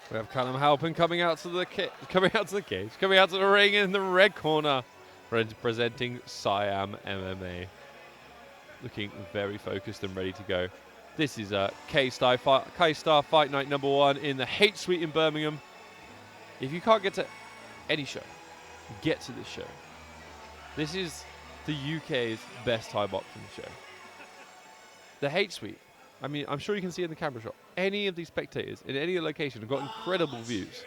We have Callum Halpin coming out to the ring in the red corner, representing Siam MMA. Looking very focused and ready to go. This is K-Star Fight Night #1 in the H Suite in Birmingham. If you can't get to any show, get to this show. This is the UK's best Thai boxing show. The H Suite. I mean, I'm sure you can see in the camera shot. Any of these spectators in any location have got incredible views.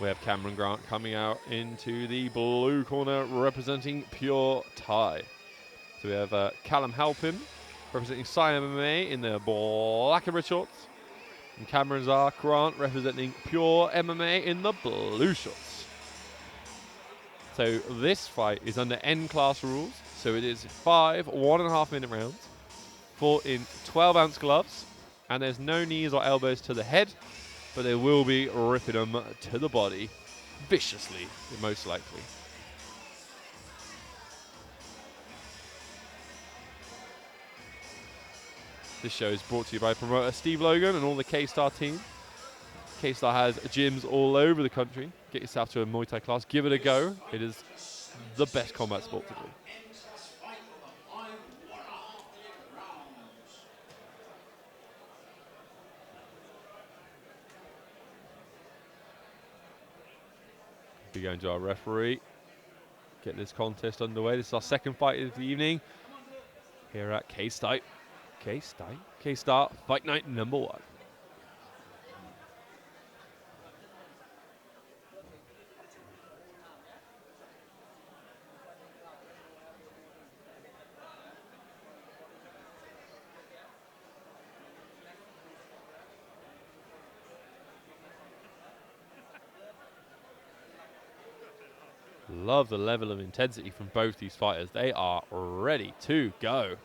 We have Cameron Grant coming out into the blue corner representing Pure Thai. So we have Callum Halpin representing Siam MMA in the black and red shorts. And Cameron Grant representing Pure MMA in the blue shorts. So this fight is under N-class rules. So it is 5 1.5 minute rounds, fought in 12-ounce gloves. And there's no knees or elbows to the head, but they will be ripping them to the body viciously, most likely. This show is brought to you by promoter Steve Logan and all the K-Star team. K-Star has gyms all over the country. Get yourself to a Muay Thai class. Give it a go. It is the best combat sport to do. Be going to our referee. Get this contest underway. This is our second fight of the evening here at K-Star Fight Night #1. Love the level of intensity from both these fighters. They are ready to go.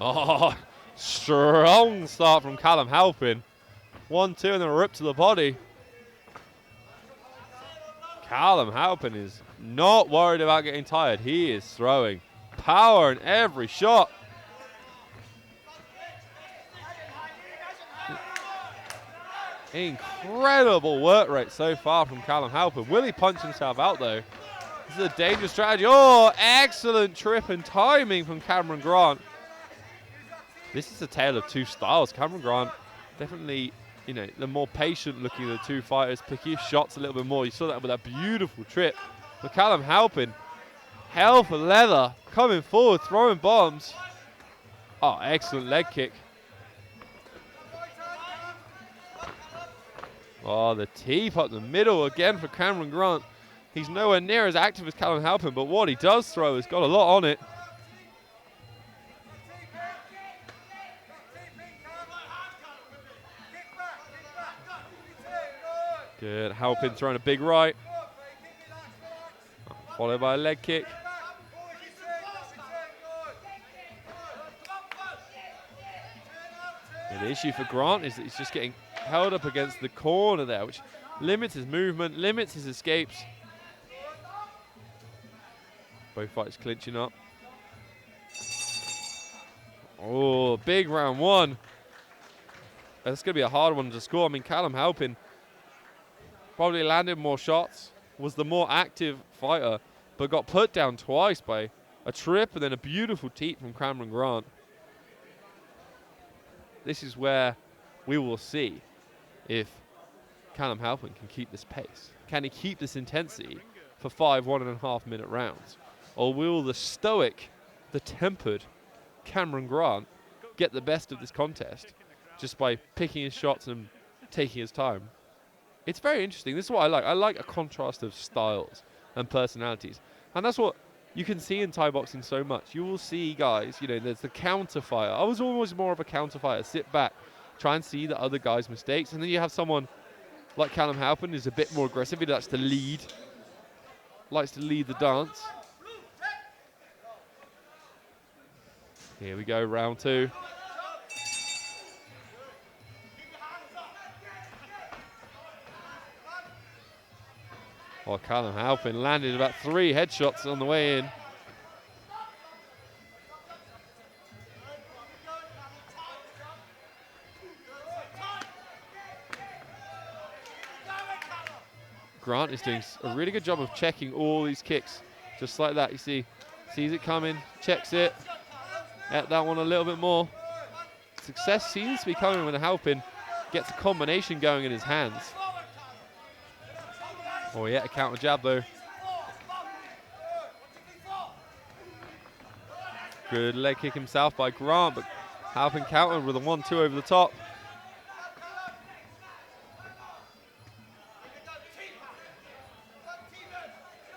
Oh, strong start from Callum Halpin. 1-2 and then a rip to the body. Callum Halpin is not worried about getting tired. He is throwing power in every shot. Incredible work rate so far from Callum Halpin. Will he punch himself out though? This is a dangerous strategy. Oh, excellent trip and timing from Cameron Grant. This is a tale of two styles. Cameron Grant definitely, you know, the more patient looking of the two fighters, pick his shots a little bit more. You saw that with that beautiful trip. But Callum Halpin, hell for leather, coming forward, throwing bombs. Oh, excellent leg kick. Oh, the teep up the middle again for Cameron Grant. He's nowhere near as active as Callum Halpin, but what he does throw has got a lot on it. Good, Halpin throwing a big right. Followed by a leg kick. The issue for Grant is that he's just getting held up against the corner there, which limits his movement, limits his escapes. Both fighters clinching up. Oh, big round one. That's going to be a hard one to score. I mean, Callum Halpin probably landed more shots, was the more active fighter, but got put down twice by a trip and then a beautiful teep from Cameron Grant. This is where we will see if Callum Halpin can keep this pace. Can he keep this intensity for 5 1.5 minute rounds? Or will the stoic, the tempered Cameron Grant get the best of this contest just by picking his shots and taking his time? It's very interesting. This is what I like. I like a contrast of styles and personalities. And that's what you can see in Thai boxing so much. You will see guys, you know, there's the counter fire. I was always more of a counter fighter. Sit back, try and see the other guy's mistakes. And then you have someone like Callum Halpin who's a bit more aggressive. He likes to lead the dance. Here we go, round 2. Oh, Callum Halpin landed about 3 headshots on the way in. Grant is doing a really good job of checking all these kicks. Just like that, you see. Sees it coming, checks it. At that one a little bit more. Success seems to be coming when Halpin gets a combination going in his hands. Oh yeah, a counter jab though. Good leg kick himself by Grant, but Halpin countered with a 1-2 over the top.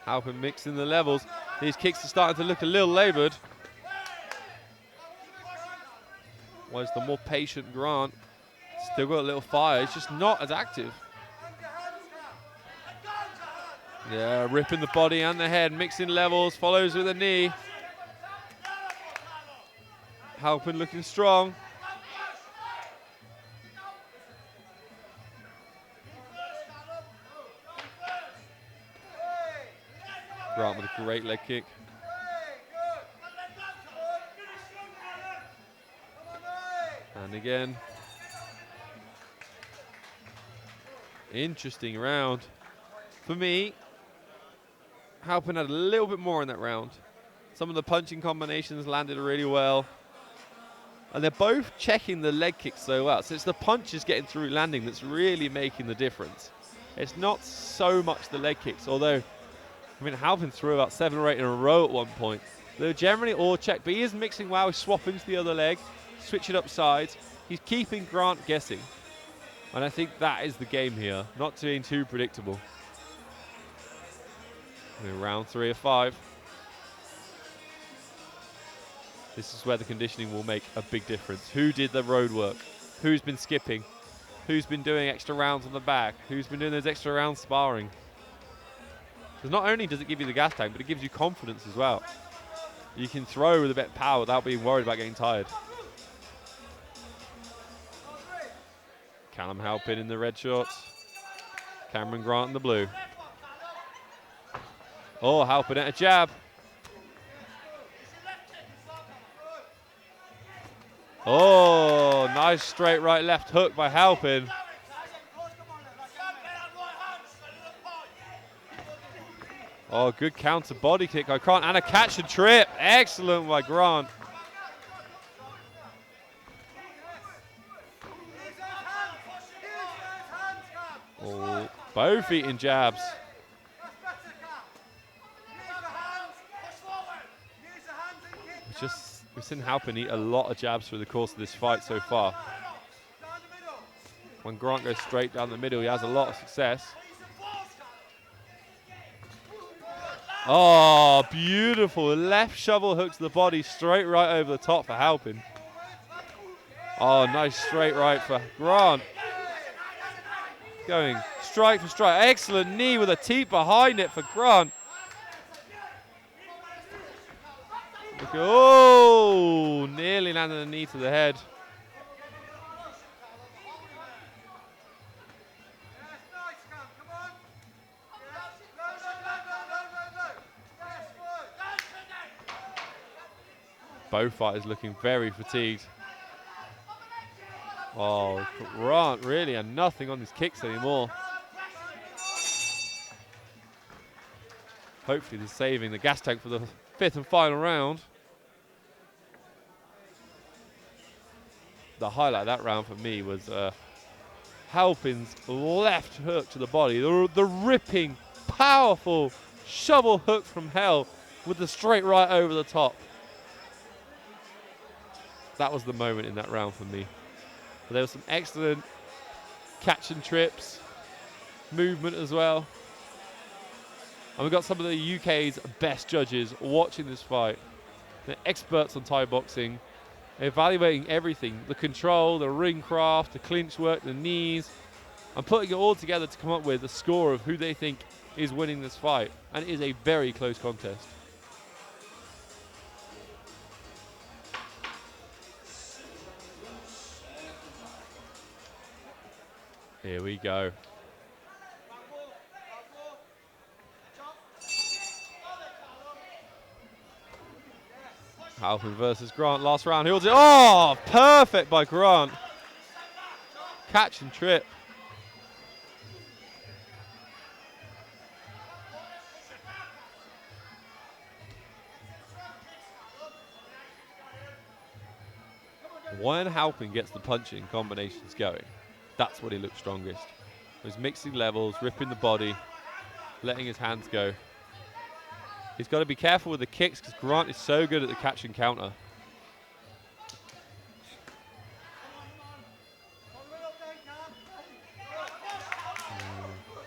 Halpin mixing the levels. These kicks are starting to look a little laboured. Whereas the more patient Grant, still got a little fire. He's just not as active. Yeah, ripping the body and the head, mixing levels, follows with a knee. Halpin looking strong. Grant with a great leg kick. And again. Interesting round. For me, Halpin had a little bit more in that round. Some of the punching combinations landed really well. And they're both checking the leg kicks so well. So it's the punches getting through landing that's really making the difference. It's not so much the leg kicks, although, I mean, Halpin threw about 7 or 8 in a row at one point. They're generally all checked, but he is mixing well. He's swapping to the other leg, switching up sides. He's keeping Grant guessing. And I think that is the game here, not being too predictable. In round 3 of 5. This is where the conditioning will make a big difference. Who did the road work? Who's been skipping? Who's been doing extra rounds on the back? Who's been doing those extra rounds sparring? Because not only does it give you the gas tank, but it gives you confidence as well. You can throw with a bit of power without being worried about getting tired. Callum Halpin in the red shorts. Cameron Grant in the blue. Oh, Halpin at a jab. Oh, nice straight right left hook by Halpin. Oh, good counter body kick by Grant and a catch and trip. Excellent by Grant. Oh, both eating jabs. We've seen Halpin eat a lot of jabs through the course of this fight so far. When Grant goes straight down the middle, he has a lot of success. Oh, beautiful. Left shovel hook to the body, straight right over the top for Halpin. Oh, nice straight right for Grant. Going strike for strike. Excellent knee with a teep behind it for Grant. Oh, nearly landed a knee to the head. Both fighters looking very fatigued. Oh, Grant really had nothing on his kicks anymore. Hopefully they're saving the gas tank for the 5th and final round. The highlight of that round for me was Halpin's left hook to the body. The ripping, powerful shovel hook from hell with the straight right over the top. That was the moment in that round for me. But there was some excellent catch and trips, movement as well. And we've got some of the UK's best judges watching this fight. They're experts on Thai boxing, evaluating everything, the control, the ring craft, the clinch work, the knees, and putting it all together to come up with a score of who they think is winning this fight. And it is a very close contest. Here we go. Halpin versus Grant, last round. He'll do. Oh, perfect by Grant. Catch and trip. When Halpin gets the punching combinations going, that's when he looks strongest. He's mixing levels, ripping the body, letting his hands go. He's got to be careful with the kicks because Grant is so good at the catch and counter.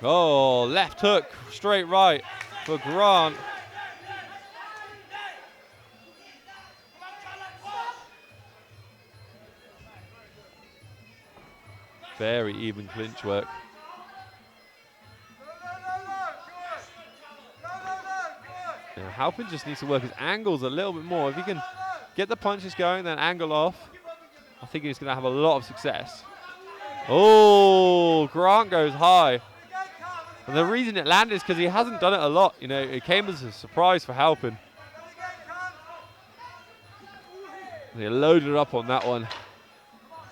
Oh, left hook, straight right for Grant. Very even clinch work. Now, Halpin just needs to work his angles a little bit more. If he can get the punches going, then angle off, I think he's going to have a lot of success. Oh, Grant goes high. And the reason it landed is because he hasn't done it a lot. You know, it came as a surprise for Halpin. And he loaded up on that one.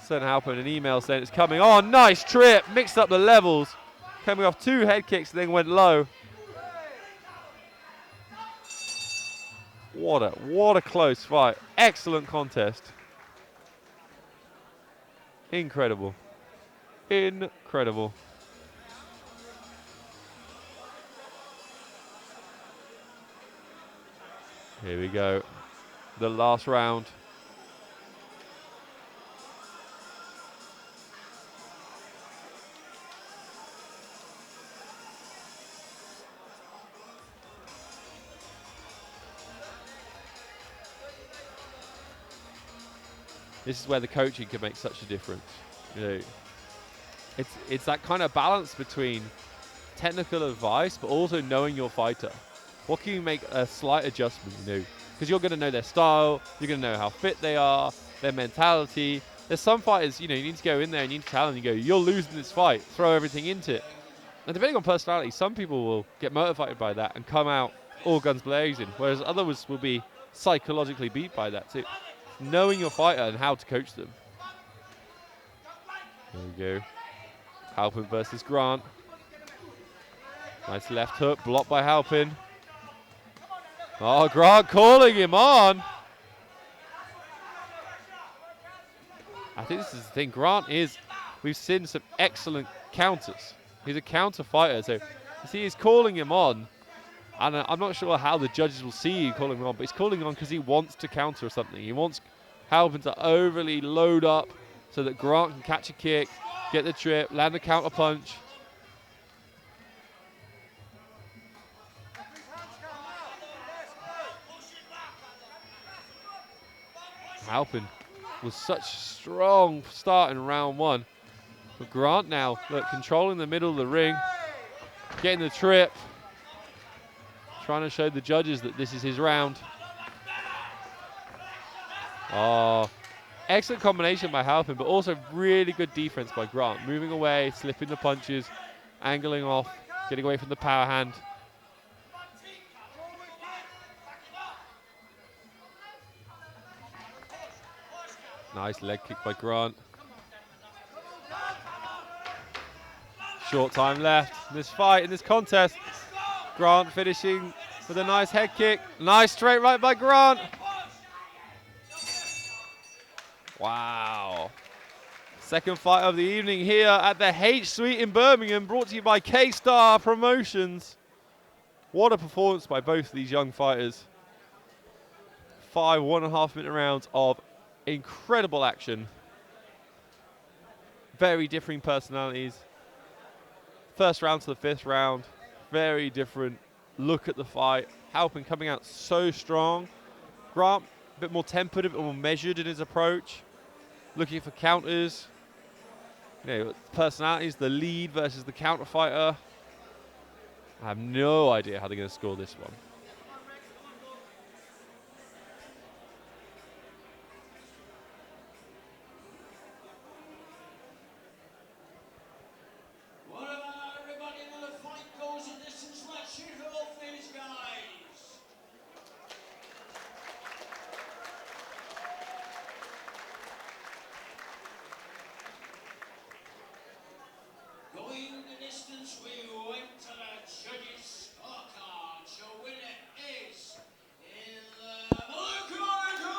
Sent Halpin an email saying it's coming. Oh, nice trip. Mixed up the levels. Coming off 2 head kicks and then went low. What a close fight. Excellent contest. Incredible. Incredible. Here we go. The last round. This is where the coaching can make such a difference. You know, it's that kind of balance between technical advice, but also knowing your fighter. What can you make a slight adjustment, you know? Because you're going to know their style, you're going to know how fit they are, their mentality. There's some fighters, you know, you need to go in there and you need to tell them, you go, you're losing this fight, throw everything into it. And depending on personality, some people will get motivated by that and come out all guns blazing, whereas others will be psychologically beat by that too. Knowing your fighter and how to coach them. There we go. Halpin versus Grant. Nice left hook, blocked by Halpin. Oh, Grant calling him on. I think this is the thing. Grant is, we've seen some excellent counters. He's a counter fighter, so you see he's calling him on. And I'm not sure how the judges will see you calling him on, but he's calling him on because he wants to counter something. He wants Halpin to overly load up so that Grant can catch a kick, get the trip, land a counter punch. Halpin was such a strong start in round 1. But Grant now, look, controlling the middle of the ring, getting the trip, trying to show the judges that this is his round. Oh, excellent combination by Halpin, but also really good defense by Grant. Moving away, slipping the punches, angling off, getting away from the power hand. Nice leg kick by Grant. Short time left in this fight, in this contest. Grant finishing with a nice head kick. Nice straight right by Grant. Wow. Second fight of the evening here at the H Suite in Birmingham, brought to you by K-Star Promotions. What a performance by both of these young fighters. 5 1.5 minute rounds of incredible action. Very differing personalities. First round to the 5th round, very different look at the fight. Halpin coming out so strong. Grant a bit more tempered, a bit more measured in his approach, looking for counters. You know, personalities, the lead versus the counter fighter. I have no idea how they're going to score this one. Going the distance, we went to the judges' scorecard. Your winner is in the blue corner,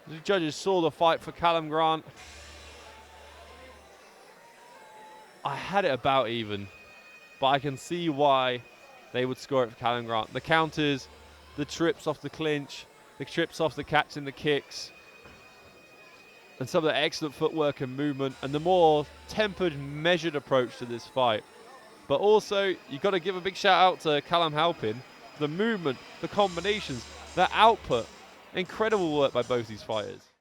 The judges saw the fight for Callum Grant. I had it about even, but I can see why they would score it for Callum Grant. The counters, the trips off the clinch, the trips off the catching the kicks, and some of the excellent footwork and movement, and the more tempered, measured approach to this fight. But also, you've got to give a big shout out to Callum Halpin. The movement, the combinations, the output. Incredible work by both these fighters.